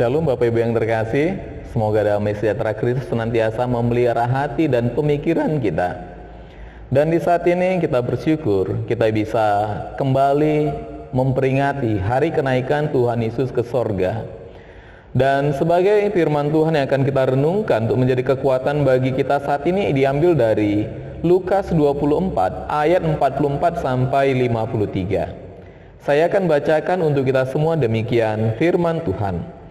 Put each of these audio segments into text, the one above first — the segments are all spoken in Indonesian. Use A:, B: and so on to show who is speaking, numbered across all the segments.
A: Shalom Bapak Ibu yang terkasih, semoga damai sejahtera Kristus senantiasa memelihara hati dan pemikiran kita. Dan di saat ini kita bersyukur kita bisa kembali memperingati hari kenaikan Tuhan Yesus ke sorga. Dan sebagai firman Tuhan yang akan kita renungkan untuk menjadi kekuatan bagi kita saat ini diambil dari Lukas 24 ayat 44 sampai 53. Saya akan bacakan untuk kita semua demikian firman Tuhan.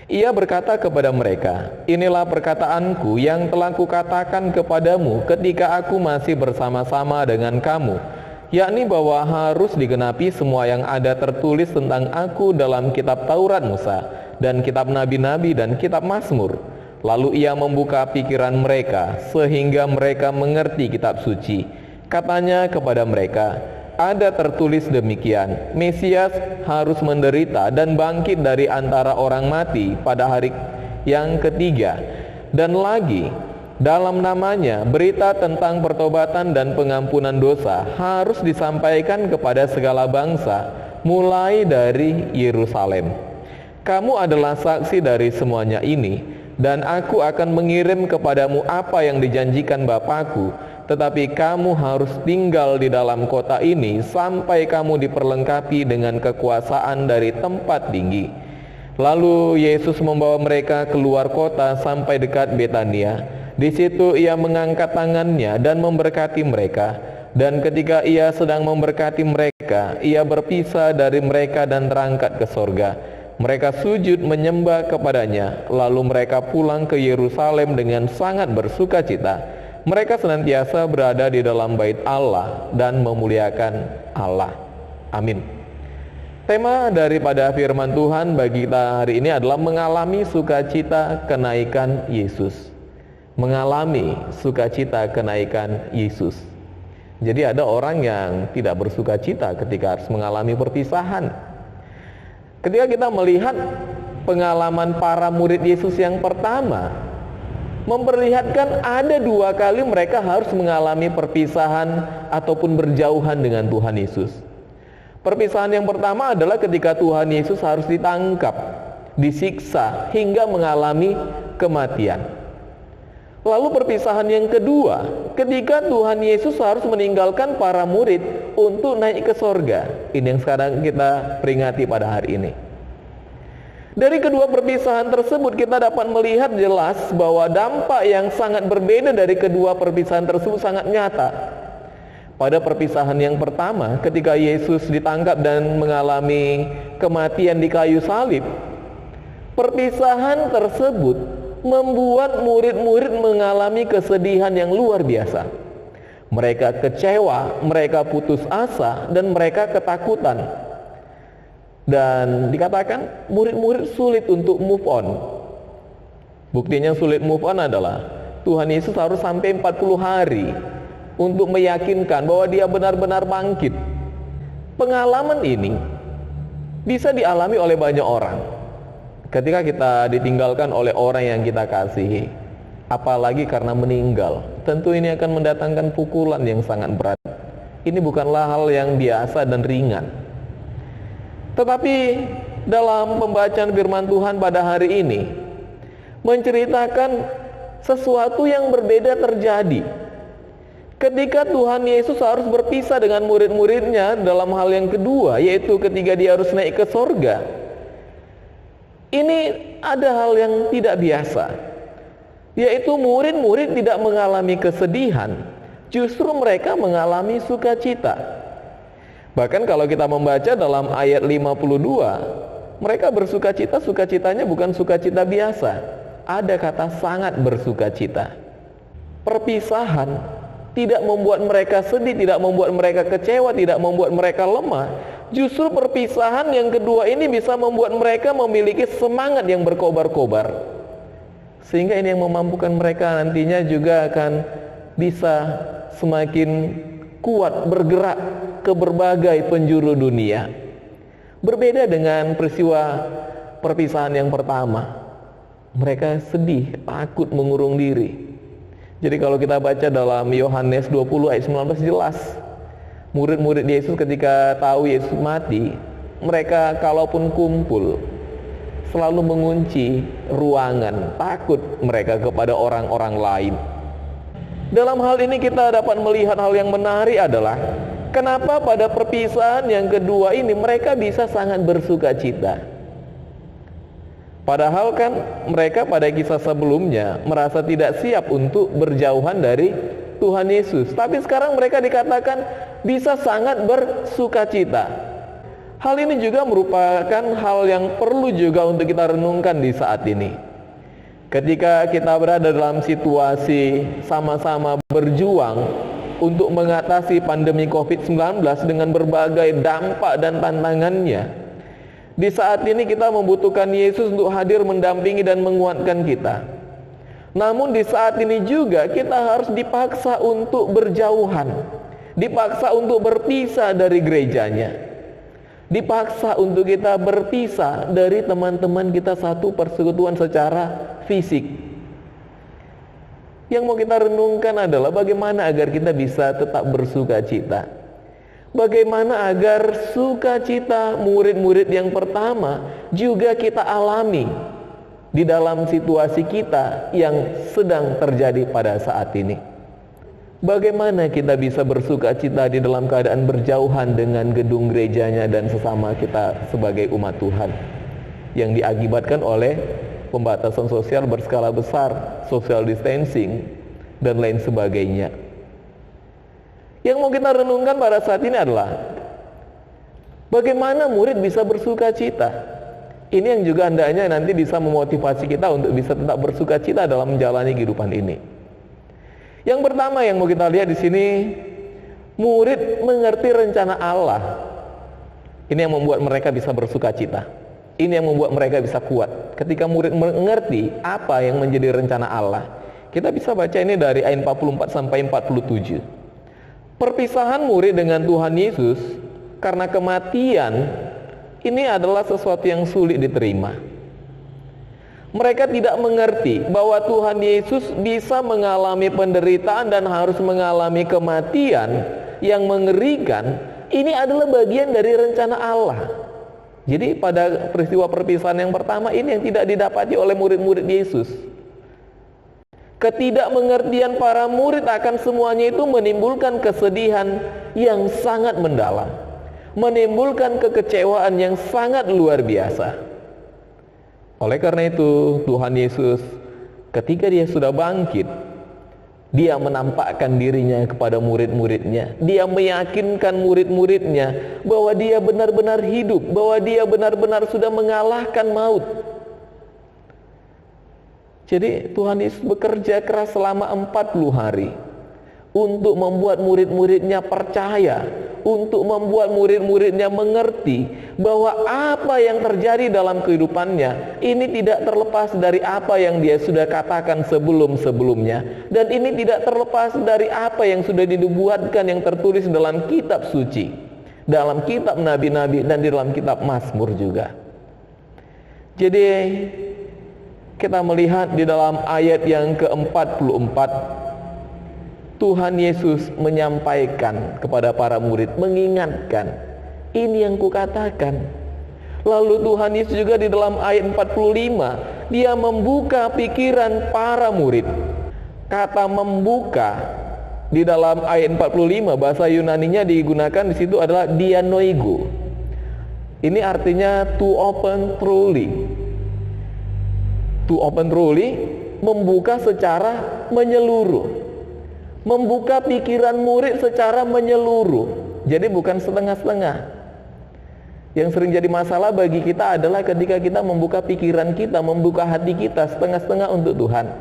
A: Ia berkata kepada mereka, "Inilah perkataanku yang telah kukatakan kepadamu ketika aku masih bersama-sama dengan kamu, yakni bahwa harus digenapi semua yang ada tertulis tentang aku dalam kitab Taurat Musa, dan kitab Nabi-Nabi, dan kitab Mazmur." Lalu ia membuka pikiran mereka, sehingga mereka mengerti kitab suci. Katanya kepada mereka, "Ada tertulis demikian, Mesias harus menderita dan bangkit dari antara orang mati pada hari yang ketiga. Dan lagi, dalam namanya berita tentang pertobatan dan pengampunan dosa harus disampaikan kepada segala bangsa, mulai dari Yerusalem. Kamu adalah saksi dari semuanya ini, dan aku akan mengirim kepadamu apa yang dijanjikan Bapakku. Tetapi kamu harus tinggal di dalam kota ini sampai kamu diperlengkapi dengan kekuasaan dari tempat tinggi." Lalu Yesus membawa mereka keluar kota sampai dekat Betania. Di situ ia mengangkat tangannya dan memberkati mereka. Dan ketika ia sedang memberkati mereka, ia berpisah dari mereka dan terangkat ke sorga. Mereka sujud menyembah kepadanya. Lalu mereka pulang ke Yerusalem dengan sangat bersuka cita. Mereka senantiasa berada di dalam bait Allah dan memuliakan Allah. Amin. Tema daripada firman Tuhan bagi kita hari ini adalah mengalami sukacita kenaikan Yesus. Mengalami sukacita kenaikan Yesus. Jadi ada orang yang tidak bersukacita ketika harus mengalami perpisahan. Ketika kita melihat pengalaman para murid Yesus yang pertama, memperlihatkan ada 2 kali mereka harus mengalami perpisahan ataupun berjauhan dengan Tuhan Yesus. Perpisahan yang pertama adalah ketika Tuhan Yesus harus ditangkap, disiksa hingga mengalami kematian. Lalu perpisahan yang kedua, ketika Tuhan Yesus harus meninggalkan para murid untuk naik ke sorga. Ini yang sekarang kita peringati pada hari ini. Dari kedua perpisahan tersebut kita dapat melihat jelas bahwa dampak yang sangat berbeda dari kedua perpisahan tersebut sangat nyata. Pada perpisahan yang pertama, ketika Yesus ditangkap dan mengalami kematian di kayu salib, perpisahan tersebut membuat murid-murid mengalami kesedihan yang luar biasa. Mereka kecewa, mereka putus asa, dan mereka ketakutan. Dan dikatakan murid-murid sulit untuk move on. Buktinya sulit move on adalah Tuhan Yesus harus sampai 40 hari untuk meyakinkan bahwa dia benar-benar bangkit. Pengalaman ini bisa dialami oleh banyak orang. Ketika kita ditinggalkan oleh orang yang kita kasihi, apalagi karena meninggal, tentu ini akan mendatangkan pukulan yang sangat berat. Ini bukanlah hal yang biasa dan ringan. Tetapi dalam pembacaan firman Tuhan pada hari ini menceritakan sesuatu yang berbeda terjadi. Ketika Tuhan Yesus harus berpisah dengan murid-muridnya dalam hal yang kedua, yaitu ketika dia harus naik ke sorga. Ini ada hal yang tidak biasa, yaitu murid-murid tidak mengalami kesedihan, justru mereka mengalami sukacita. Bahkan kalau kita membaca dalam ayat 52, mereka bersukacita, sukacitanya bukan sukacita biasa. Ada kata sangat bersukacita. Perpisahan tidak membuat mereka sedih, tidak membuat mereka kecewa, tidak membuat mereka lemah. Justru perpisahan yang kedua ini bisa membuat mereka memiliki semangat yang berkobar-kobar. Sehingga ini yang memampukan mereka nantinya juga akan bisa semakin kuat bergerak ke berbagai penjuru dunia. Berbeda dengan peristiwa perpisahan yang pertama. Mereka sedih, takut, mengurung diri. Jadi kalau kita baca dalam Yohanes 20 ayat 19 jelas, murid-murid Yesus ketika tahu Yesus mati, mereka kalaupun kumpul selalu mengunci ruangan, takut mereka kepada orang-orang lain. Dalam hal ini kita dapat melihat hal yang menarik adalah kenapa pada perpisahan yang kedua ini mereka bisa sangat bersuka cita. Padahal kan mereka pada kisah sebelumnya merasa tidak siap untuk berjauhan dari Tuhan Yesus. Tapi sekarang mereka dikatakan bisa sangat bersuka cita. Hal ini juga merupakan hal yang perlu juga untuk kita renungkan di saat ini. Ketika kita berada dalam situasi sama-sama berjuang untuk mengatasi pandemi COVID-19 dengan berbagai dampak dan tantangannya, di saat ini kita membutuhkan Yesus untuk hadir mendampingi dan menguatkan kita. Namun di saat ini juga kita harus dipaksa untuk berjauhan, dipaksa untuk berpisah dari gerejanya, dipaksa untuk kita berpisah dari teman-teman kita satu persekutuan secara fisik. Yang mau kita renungkan adalah bagaimana agar kita bisa tetap bersuka cita. Bagaimana agar sukacita murid-murid yang pertama juga kita alami di dalam situasi kita yang sedang terjadi pada saat ini. Bagaimana kita bisa bersuka cita di dalam keadaan berjauhan dengan gedung gerejanya dan sesama kita sebagai umat Tuhan yang diakibatkan oleh pembatasan sosial berskala besar, social distancing, dan lain sebagainya. Yang mau kita renungkan pada saat ini adalah bagaimana murid bisa bersuka cita. Ini yang juga hendaknya nanti bisa memotivasi kita untuk bisa tetap bersuka cita dalam menjalani kehidupan ini. Yang pertama yang mau kita lihat di sini, murid mengerti rencana Allah. Ini yang membuat mereka bisa bersuka cita. Ini yang membuat mereka bisa kuat. Ketika murid mengerti apa yang menjadi rencana Allah. Kita bisa baca ini dari ayat 44 sampai 47. Perpisahan murid dengan Tuhan Yesus karena kematian ini adalah sesuatu yang sulit diterima. Mereka tidak mengerti bahwa Tuhan Yesus bisa mengalami penderitaan dan harus mengalami kematian yang mengerikan. Ini adalah bagian dari rencana Allah. Jadi pada peristiwa perpisahan yang pertama ini yang tidak didapati oleh murid-murid Yesus. Ketidakmengertian para murid akan semuanya itu menimbulkan kesedihan yang sangat mendalam, menimbulkan kekecewaan yang sangat luar biasa. Oleh karena itu Tuhan Yesus ketika dia sudah bangkit, dia menampakkan dirinya kepada murid-muridnya. Dia meyakinkan murid-muridnya bahwa dia benar-benar hidup, bahwa dia benar-benar sudah mengalahkan maut. Jadi Tuhan Yesus bekerja keras selama 40 hari untuk membuat murid-muridnya percaya, untuk membuat murid-muridnya mengerti bahwa apa yang terjadi dalam kehidupannya ini tidak terlepas dari apa yang dia sudah katakan sebelum-sebelumnya, dan ini tidak terlepas dari apa yang sudah dinubuatkan yang tertulis dalam kitab suci, dalam kitab nabi-nabi, dan di dalam kitab Mazmur juga. Jadi kita melihat di dalam ayat yang ke-44, Tuhan Yesus menyampaikan kepada para murid, mengingatkan, ini yang kukatakan. Lalu Tuhan Yesus juga di dalam ayat 45, dia membuka pikiran para murid. Kata membuka di dalam ayat 45, bahasa Yunaninya digunakan di situ adalah dianoigo. Ini artinya to open truly. To open truly, membuka secara menyeluruh, membuka pikiran murid secara menyeluruh. Jadi bukan setengah-setengah. Yang sering jadi masalah bagi kita adalah ketika kita membuka pikiran kita, membuka hati kita setengah-setengah untuk Tuhan,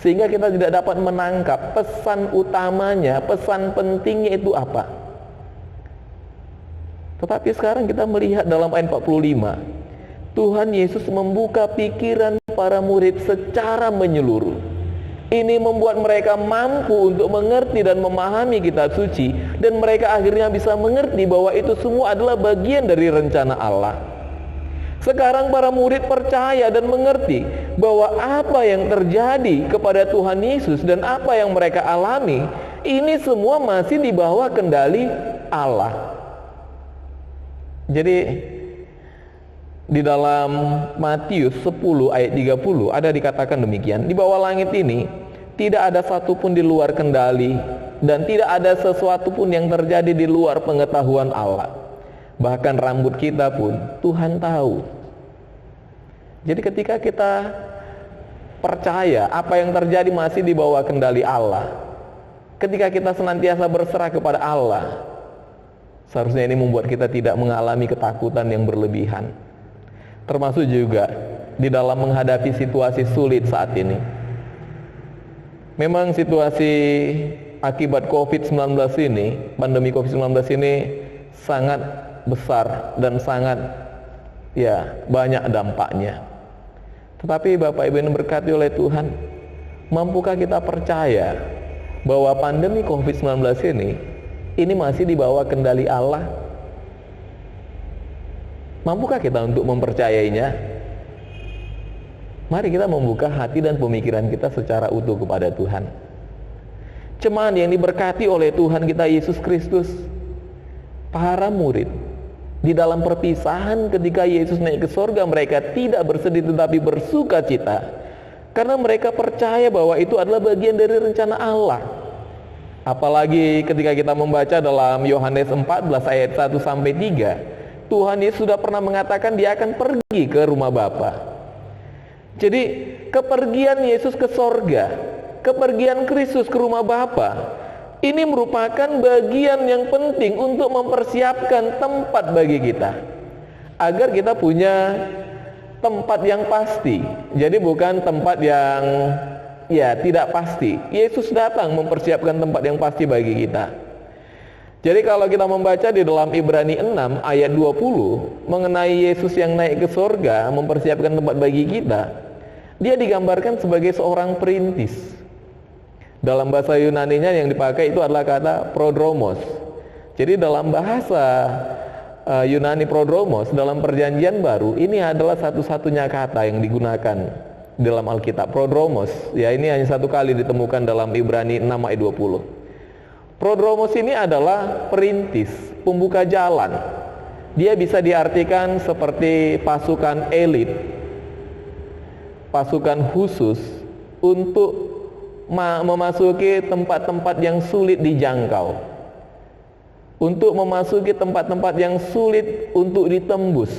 A: sehingga kita tidak dapat menangkap pesan utamanya, pesan pentingnya itu apa. Tetapi sekarang kita melihat dalam ayat 45, Tuhan Yesus membuka pikiran para murid secara menyeluruh. Ini membuat mereka mampu untuk mengerti dan memahami kitab suci, dan mereka akhirnya bisa mengerti bahwa itu semua adalah bagian dari rencana Allah. Sekarang para murid percaya dan mengerti bahwa apa yang terjadi kepada Tuhan Yesus dan apa yang mereka alami, ini semua masih di bawah kendali Allah. Jadi Di dalam Matius 10 ayat 30 ada dikatakan demikian, di bawah langit ini tidak ada satupun di luar kendali dan tidak ada sesuatu pun yang terjadi di luar pengetahuan Allah. Bahkan rambut kita pun Tuhan tahu. Jadi ketika kita percaya apa yang terjadi masih di bawah kendali Allah, ketika kita senantiasa berserah kepada Allah, seharusnya ini membuat kita tidak mengalami ketakutan yang berlebihan. Termasuk juga di dalam menghadapi situasi sulit saat ini. Memang situasi akibat COVID-19 ini, pandemi COVID-19 ini sangat besar dan sangat banyak dampaknya. Tetapi Bapak Ibu yang diberkati oleh Tuhan, mampukah kita percaya bahwa pandemi COVID-19 ini masih di bawah kendali Allah? Mampukah kita untuk mempercayainya? Mari kita membuka hati dan pemikiran kita secara utuh kepada Tuhan. Jemaat yang diberkati oleh Tuhan kita Yesus Kristus, para murid di dalam perpisahan ketika Yesus naik ke sorga, mereka tidak bersedih tetapi bersuka cita, karena mereka percaya bahwa itu adalah bagian dari rencana Allah. Apalagi ketika kita membaca dalam Yohanes 14 ayat 1-3, Tuhan Yesus sudah pernah mengatakan dia akan pergi ke rumah Bapa. Jadi kepergian Yesus ke sorga, kepergian Kristus ke rumah Bapa, ini merupakan bagian yang penting untuk mempersiapkan tempat bagi kita, agar kita punya tempat yang pasti. Jadi bukan tempat yang tidak pasti. Yesus datang mempersiapkan tempat yang pasti bagi kita. Jadi kalau kita membaca di dalam Ibrani 6 ayat 20 mengenai Yesus yang naik ke sorga mempersiapkan tempat bagi kita, dia digambarkan sebagai seorang perintis. Dalam bahasa Yunaninya yang dipakai itu adalah kata prodromos. Jadi dalam bahasa Yunani prodromos dalam perjanjian baru, ini adalah satu-satunya kata yang digunakan dalam Alkitab, prodromos. Ya, ini hanya satu kali ditemukan dalam Ibrani 6 ayat 20. Prodromos ini adalah perintis, pembuka jalan. Dia bisa diartikan seperti pasukan elit, pasukan khusus untuk memasuki tempat-tempat yang sulit dijangkau, untuk memasuki tempat-tempat yang sulit untuk ditembus.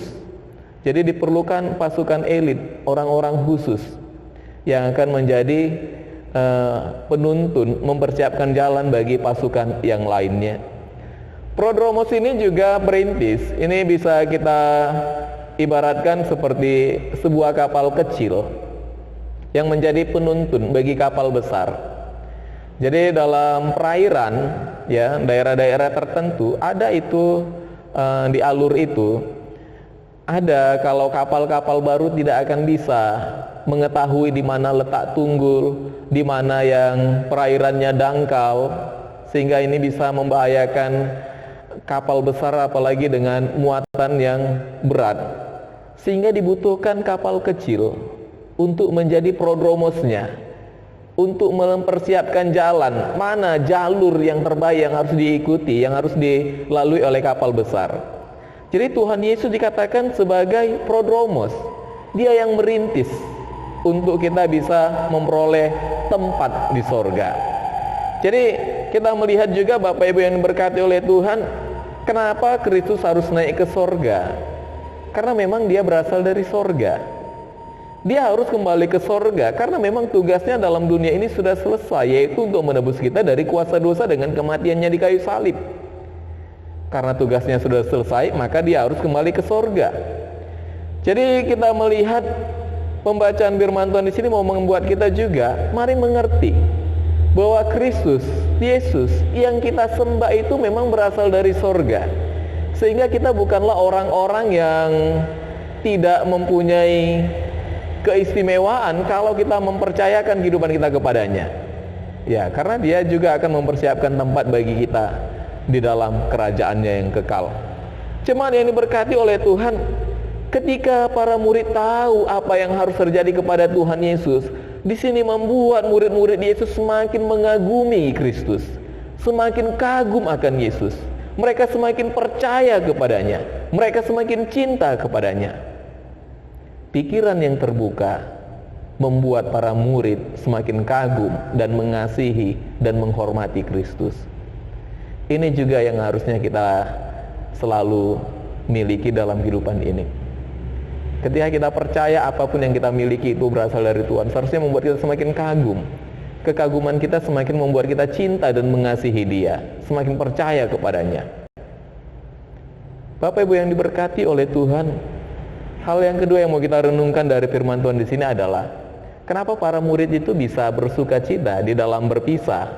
A: Jadi diperlukan pasukan elit, orang-orang khusus yang akan menjadi penuntun, mempersiapkan jalan bagi pasukan yang lainnya. Prodromos ini juga perintis. Ini bisa kita ibaratkan seperti sebuah kapal kecil yang menjadi penuntun bagi kapal besar. Jadi dalam perairan, daerah-daerah tertentu ada itu, di alur itu ada, kalau kapal-kapal baru tidak akan bisa mengetahui di mana letak tunggul, di mana yang perairannya dangkal, sehingga ini bisa membahayakan kapal besar apalagi dengan muatan yang berat. Sehingga dibutuhkan kapal kecil untuk menjadi prodromosnya, untuk mempersiapkan jalan, mana jalur yang terbaik yang harus diikuti, yang harus dilalui oleh kapal besar. Jadi Tuhan Yesus dikatakan sebagai prodromos. Dia yang merintis untuk kita bisa memperoleh tempat di sorga. Jadi kita melihat juga Bapak Ibu yang diberkati oleh Tuhan, kenapa Kristus harus naik ke sorga? Karena memang dia berasal dari sorga. Dia harus kembali ke sorga karena memang tugasnya dalam dunia ini sudah selesai, yaitu untuk menebus kita dari kuasa dosa dengan kematiannya di kayu salib. Karena tugasnya sudah selesai, maka dia harus kembali ke sorga. Jadi kita melihat pembacaan firman Tuhan di sini mau membuat kita juga mari mengerti bahwa Kristus Yesus yang kita sembah itu memang berasal dari sorga. Sehingga kita bukanlah orang-orang yang tidak mempunyai keistimewaan kalau kita mempercayakan kehidupan kita kepadanya. Ya, karena dia juga akan mempersiapkan tempat bagi kita di dalam kerajaannya yang kekal. Jemaat yang diberkati oleh Tuhan, ketika para murid tahu apa yang harus terjadi kepada Tuhan Yesus, di sini membuat murid-murid Yesus semakin mengagumi Kristus, semakin kagum akan Yesus. Mereka semakin percaya kepadanya, mereka semakin cinta kepadanya. pikiran yang terbuka membuat para murid semakin kagum dan mengasihi dan menghormati Kristus. Ini juga yang harusnya kita selalu miliki dalam kehidupan ini. Ketika kita percaya apapun yang kita miliki itu berasal dari Tuhan, seharusnya membuat kita semakin kagum. Kekaguman kita semakin membuat kita cinta dan mengasihi Dia, semakin percaya kepadanya. Bapak Ibu yang diberkati oleh Tuhan, hal yang kedua yang mau kita renungkan dari firman Tuhan di sini adalah kenapa para murid itu bisa bersuka cita di dalam berpisah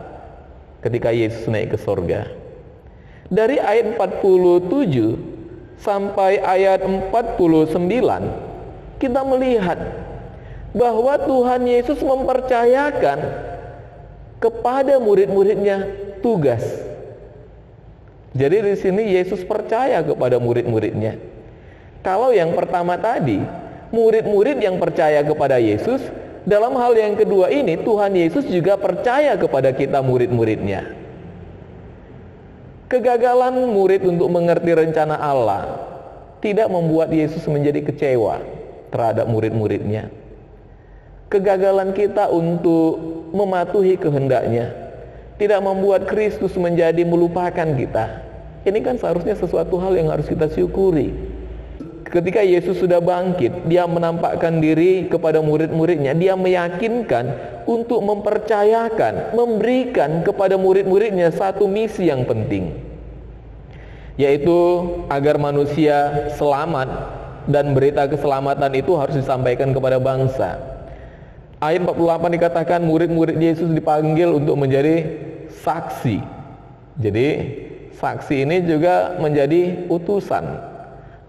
A: ketika Yesus naik ke sorga. Dari ayat 47 sampai ayat 49 kita melihat bahwa Tuhan Yesus mempercayakan kepada murid-muridnya tugas. Jadi di sini Yesus percaya kepada murid-muridnya. Kalau yang pertama tadi, murid-murid yang percaya kepada Yesus, dalam hal yang kedua ini Tuhan Yesus juga percaya kepada kita murid-muridnya. Kegagalan murid untuk mengerti rencana Allah tidak membuat Yesus menjadi kecewa terhadap murid-muridnya. Kegagalan kita untuk mematuhi kehendaknya tidak membuat Kristus menjadi melupakan kita. Ini kan seharusnya sesuatu hal yang harus kita syukuri. Ketika Yesus sudah bangkit, Dia menampakkan diri kepada murid-muridnya. Dia meyakinkan untuk mempercayakan, memberikan kepada murid-muridnya satu misi yang penting, yaitu agar manusia selamat, dan berita keselamatan itu harus disampaikan kepada bangsa. Ayat 48 dikatakan murid-murid Yesus dipanggil untuk menjadi saksi. Jadi saksi ini juga menjadi utusan.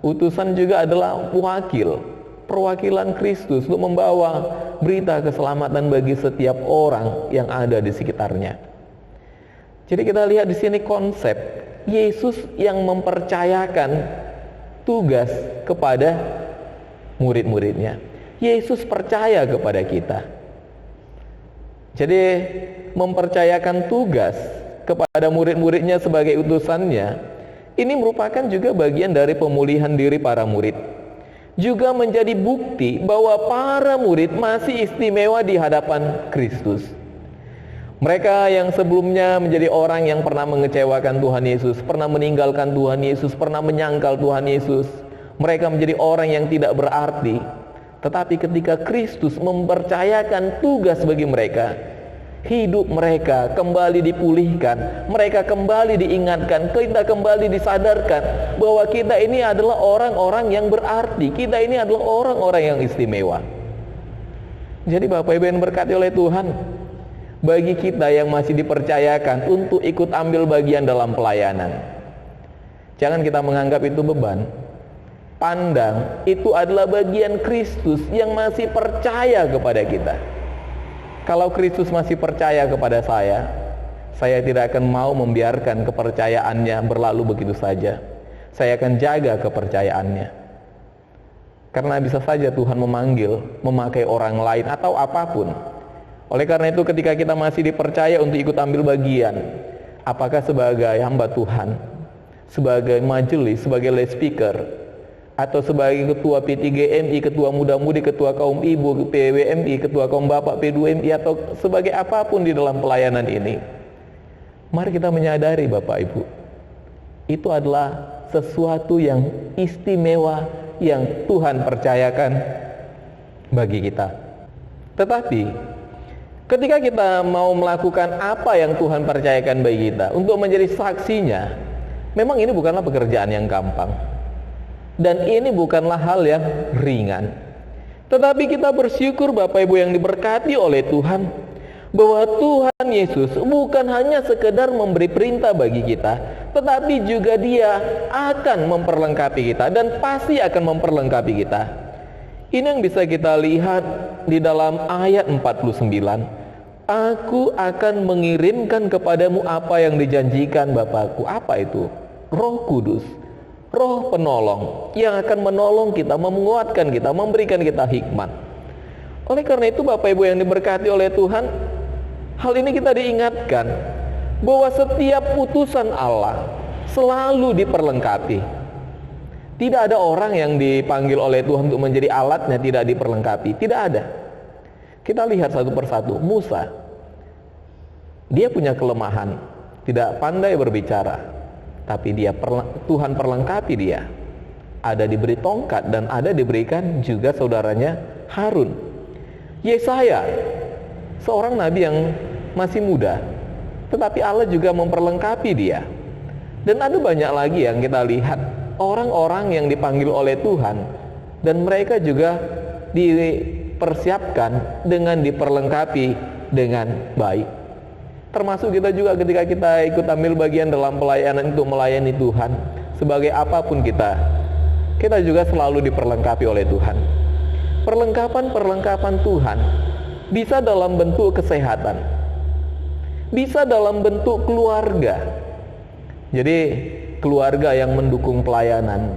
A: Utusan juga adalah wakil, perwakilan Kristus untuk membawa berita keselamatan bagi setiap orang yang ada di sekitarnya. Jadi kita lihat di sini konsep Yesus yang mempercayakan tugas kepada murid-muridnya. Yesus percaya kepada kita. Jadi mempercayakan tugas kepada murid-muridnya sebagai utusannya, ini merupakan juga bagian dari pemulihan diri para murid. Juga menjadi bukti bahwa para murid masih istimewa di hadapan Kristus. Mereka yang sebelumnya menjadi orang yang pernah mengecewakan Tuhan Yesus, pernah meninggalkan Tuhan Yesus, pernah menyangkal Tuhan Yesus, mereka menjadi orang yang tidak berarti. Tetapi ketika Kristus mempercayakan tugas bagi mereka, hidup mereka kembali dipulihkan, mereka kembali diingatkan, kita kembali disadarkan bahwa kita ini adalah orang-orang yang berarti, kita ini adalah orang-orang yang istimewa. Jadi Bapak Ibu yang berkati oleh Tuhan, bagi kita yang masih dipercayakan untuk ikut ambil bagian dalam pelayanan, jangan kita menganggap itu beban. Pandang itu adalah bagian Kristus yang masih percaya kepada kita. Kalau Kristus masih percaya kepada saya tidak akan mau membiarkan kepercayaannya berlalu begitu saja. Saya akan jaga kepercayaannya. Karena bisa saja Tuhan memanggil, memakai orang lain atau apapun. Oleh karena itu ketika kita masih dipercaya untuk ikut ambil bagian, apakah sebagai hamba Tuhan, sebagai majelis, sebagai lay speaker, atau sebagai ketua P3MI, ketua muda-mudi, ketua kaum ibu, PWMI, ketua kaum bapak P2MI, atau sebagai apapun di dalam pelayanan ini, mari kita menyadari Bapak Ibu, itu adalah sesuatu yang istimewa yang Tuhan percayakan bagi kita. Tetapi ketika kita mau melakukan apa yang Tuhan percayakan bagi kita untuk menjadi saksinya, memang ini bukanlah pekerjaan yang gampang. Dan ini bukanlah hal yang ringan. Tetapi kita bersyukur Bapak Ibu yang diberkati oleh Tuhan, bahwa Tuhan Yesus bukan hanya sekedar memberi perintah bagi kita, tetapi juga Dia akan memperlengkapi kita, dan pasti akan memperlengkapi kita. Ini yang bisa kita lihat di dalam ayat 49. Aku akan mengirimkan kepadamu apa yang dijanjikan Bapakku. Apa itu? Roh Kudus, Roh penolong yang akan menolong kita, menguatkan kita, memberikan kita hikmat. Oleh karena itu Bapak Ibu yang diberkati oleh Tuhan, hal ini kita diingatkan bahwa setiap utusan Allah selalu diperlengkapi. Tidak ada orang yang dipanggil oleh Tuhan untuk menjadi alatnya tidak diperlengkapi. Tidak ada. Kita lihat satu persatu. Musa, dia punya kelemahan, tidak pandai berbicara, tapi Tuhan perlengkapi dia. Ada diberi tongkat dan ada diberikan juga saudaranya Harun. Yesaya, seorang nabi yang masih muda, tetapi Allah juga memperlengkapi dia. Dan ada banyak lagi yang kita lihat, orang-orang yang dipanggil oleh Tuhan dan mereka juga dipersiapkan dengan diperlengkapi dengan baik. Termasuk kita juga ketika kita ikut ambil bagian dalam pelayanan untuk melayani Tuhan, sebagai apapun kita juga selalu diperlengkapi oleh Tuhan. Perlengkapan Tuhan bisa dalam bentuk kesehatan, bisa dalam bentuk keluarga. Jadi keluarga yang mendukung pelayanan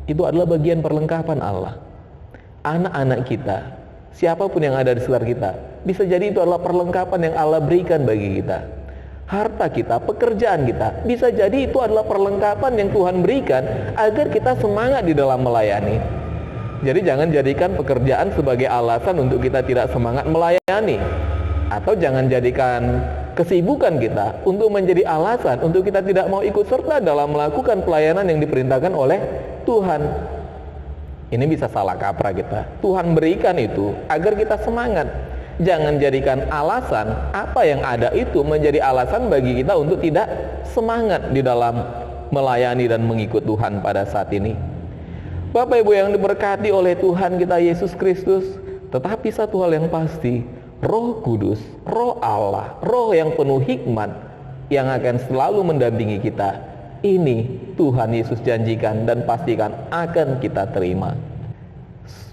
A: itu adalah bagian perlengkapan Allah. Anak-anak kita, siapapun yang ada di sekitar kita, bisa jadi itu adalah perlengkapan yang Allah berikan bagi kita. Harta kita, pekerjaan kita, bisa jadi itu adalah perlengkapan yang Tuhan berikan agar kita semangat di dalam melayani. Jadi jangan jadikan pekerjaan sebagai alasan untuk kita tidak semangat melayani, atau jangan jadikan kesibukan kita untuk menjadi alasan untuk kita tidak mau ikut serta dalam melakukan pelayanan yang diperintahkan oleh Tuhan. Ini bisa salah kaprah kita. Tuhan berikan itu agar kita semangat. Jangan jadikan alasan apa yang ada itu menjadi alasan bagi kita untuk tidak semangat di dalam melayani dan mengikut Tuhan pada saat ini. Bapak Ibu yang diberkati oleh Tuhan kita Yesus Kristus, tetapi satu hal yang pasti, Roh Kudus, Roh Allah, Roh yang penuh hikmat yang akan selalu mendampingi kita. Ini Tuhan Yesus janjikan dan pastikan akan kita terima.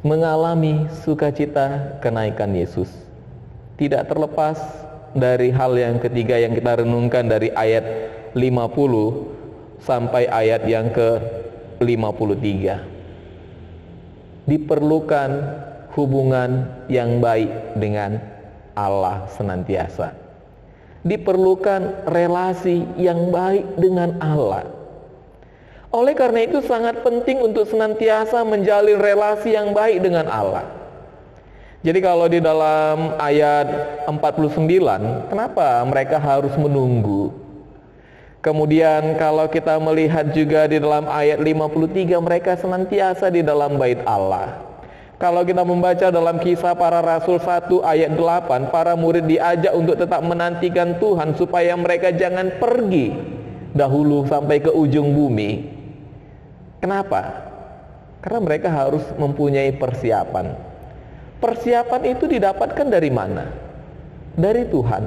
A: Mengalami sukacita kenaikan Yesus. Tidak terlepas dari hal yang ketiga yang kita renungkan dari ayat 50 sampai ayat yang ke-53. Diperlukan hubungan yang baik dengan Allah senantiasa. Diperlukan relasi yang baik dengan Allah. Oleh karena itu sangat penting untuk senantiasa menjalin relasi yang baik dengan Allah. Jadi kalau di dalam ayat 49, kenapa mereka harus menunggu? Kemudian kalau kita melihat juga di dalam ayat 53, mereka senantiasa di dalam bait Allah. Kalau kita membaca dalam Kisah Para Rasul 1 ayat 8, para murid diajak untuk tetap menantikan Tuhan supaya mereka jangan pergi dahulu sampai ke ujung bumi. Kenapa? Karena mereka harus mempunyai persiapan. Persiapan itu didapatkan dari mana? Dari Tuhan.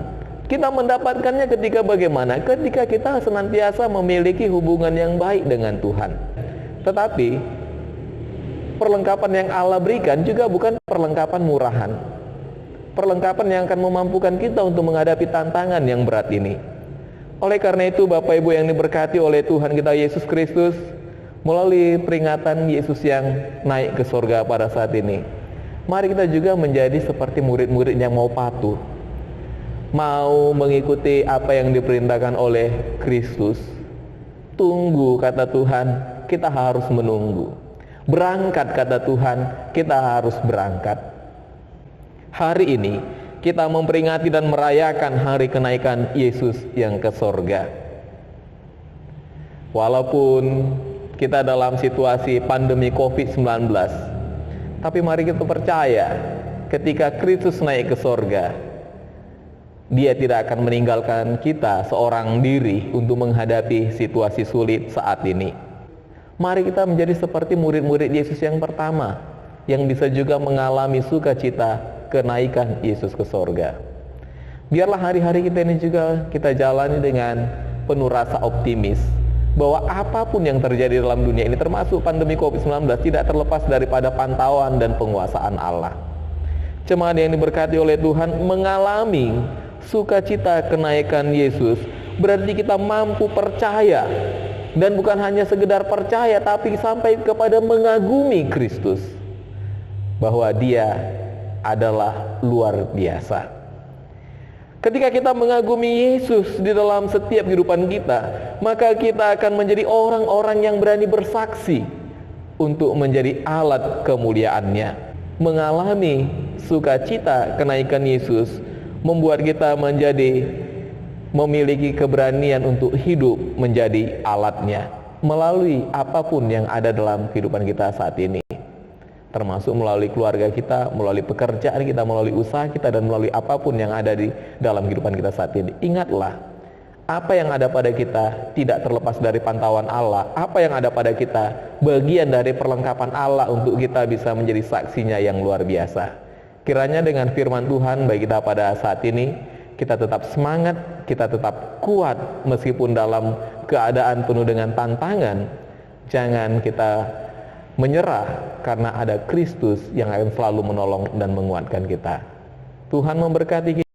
A: Kita mendapatkannya ketika bagaimana? Ketika kita senantiasa memiliki hubungan yang baik dengan Tuhan. Tetapi perlengkapan yang Allah berikan juga bukan perlengkapan murahan. Perlengkapan yang akan memampukan kita untuk menghadapi tantangan yang berat ini. Oleh karena itu Bapak Ibu yang diberkati oleh Tuhan kita Yesus Kristus, melalui peringatan Yesus yang naik ke surga pada saat ini, mari kita juga menjadi seperti murid-murid yang mau patuh, mau mengikuti apa yang diperintahkan oleh Kristus. Tunggu kata Tuhan, kita harus menunggu. Berangkat kata Tuhan, kita harus berangkat. Hari ini kita memperingati dan merayakan hari kenaikan Yesus yang ke sorga. Walaupun kita dalam situasi pandemi COVID-19, tapi mari kita percaya ketika Kristus naik ke sorga, Dia tidak akan meninggalkan kita seorang diri untuk menghadapi situasi sulit saat ini. Mari kita menjadi seperti murid-murid Yesus yang pertama, yang bisa juga mengalami sukacita kenaikan Yesus ke sorga. Biarlah hari-hari kita ini juga kita jalani dengan penuh rasa optimis, bahwa apapun yang terjadi dalam dunia ini, termasuk pandemi COVID-19, tidak terlepas daripada pantauan dan penguasaan Allah. Jemaat yang diberkati oleh Tuhan, mengalami sukacita kenaikan Yesus berarti kita mampu percaya, dan bukan hanya sekedar percaya, tapi sampai kepada mengagumi Kristus, bahwa Dia adalah luar biasa. Ketika kita mengagumi Yesus di dalam setiap kehidupan kita, maka kita akan menjadi orang-orang yang berani bersaksi untuk menjadi alat kemuliaan-Nya. Mengalami sukacita kenaikan Yesus membuat kita memiliki keberanian untuk hidup menjadi alat-Nya melalui apapun yang ada dalam kehidupan kita saat ini, termasuk melalui keluarga kita, melalui pekerjaan kita, melalui usaha kita, dan melalui apapun yang ada di dalam kehidupan kita saat ini. Ingatlah, apa yang ada pada kita tidak terlepas dari pantauan Allah. Apa yang ada pada kita bagian dari perlengkapan Allah untuk kita bisa menjadi saksinya yang luar biasa. Kiranya dengan firman Tuhan bagi kita pada saat ini, kita tetap semangat, kita tetap kuat meskipun dalam keadaan penuh dengan tantangan. Jangan kita menyerah, karena ada Kristus yang akan selalu menolong dan menguatkan kita. Tuhan memberkati kita.